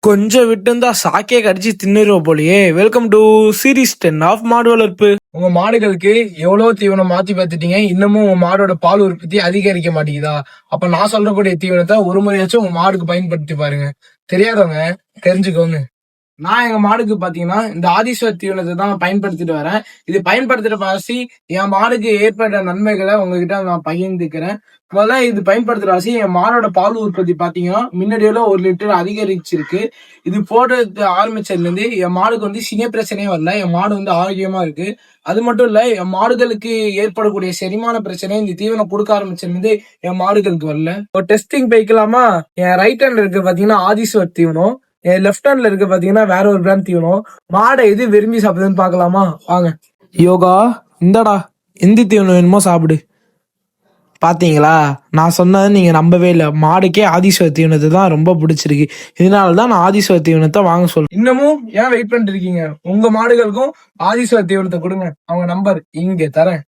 கொஞ்சம் விட்டுருந்தா சாக்கே கடிச்சு தின்னுருவோம் போலயே. வெல்கம் டு சீரீஸ் 10 ஆஃப் மாடு வளர்ப்பு. உங்க மாடுகளுக்கு எவ்வளவு தீவனம் மாத்தி பார்த்துட்டீங்க, இன்னமும் உங்க மாடோட பால் உற்பத்தி அதிகரிக்க மாட்டேங்குதா? அப்ப நான் சொல்றக்கூடிய தீவனத்தை ஒரு முறையாச்சும் உங்க மாடுக்கு பயன்படுத்தி பாருங்க. தெரியாதவங்க தெரிஞ்சுக்கோங்க. நான் எங்க மாடுக்கு பாத்தீங்கன்னா இந்த ஆதிஸ்வர் தீவனத்தை தான் பயன்படுத்திட்டு வரேன். இது பயன்படுத்துற வாசி என் மாடுக்கு ஏற்பட்ட நன்மைகளை உங்ககிட்ட நான் பகிர்ந்துக்கிறேன். முதல்ல இது பயன்படுத்துற வாசி என் மாடோட பால் உற்பத்தி பாத்தீங்கன்னா முன்னாடியோட 1 லிட்டர் அதிகரிச்சிருக்கு. இது போடுறது ஆரம்பிச்சதுல இருந்து என் மாடுக்கு வந்து சின்ன பிரச்சனையே வரல. என் மாடு வந்து ஆரோக்கியமா இருக்கு. அது மட்டும் இல்ல, என் மாடுகளுக்கு ஏற்படக்கூடிய செரிமான பிரச்சனை இந்த தீவனம் கொடுக்க ஆரம்பிச்சதுல இருந்து என் மாடுகளுக்கு வரல. ஒரு டெஸ்டிங் போய்க்கலாமா? என் ரைட் ஹேண்ட்ல இருக்கு பாத்தீங்கன்னா ஆதிஸ்வர் தீவனம், என் லெஃப்ட் ஹேண்ட்ல இருக்க பாத்தீங்கன்னா வேற ஒரு பிராண்ட் தீவனம். மாடை எது விரும்பி சாப்பிடுதுன்னு பாக்கலாமா? வாங்க. யோகா இந்தடா, எந்த தீவனம் வேணுமோ சாப்பிடு. பாத்தீங்களா, நான் சொன்னது நீங்க நம்பவே இல்லை. மாடுக்கே ஆதிஸ்வர் தீவனத்தை தான் ரொம்ப பிடிச்சிருக்கு. இதனாலதான் நான் ஆதிஸ்வர் தீவனத்தை வாங்க சொல்றேன். இன்னமும் ஏன் வெயிட் பண்ணிட்டு இருக்கீங்க? உங்க மாடுகளுக்கும் ஆதிஸ்வர் தீவனத்தை கொடுங்க. அவங்க நம்பர் இங்க தரேன்.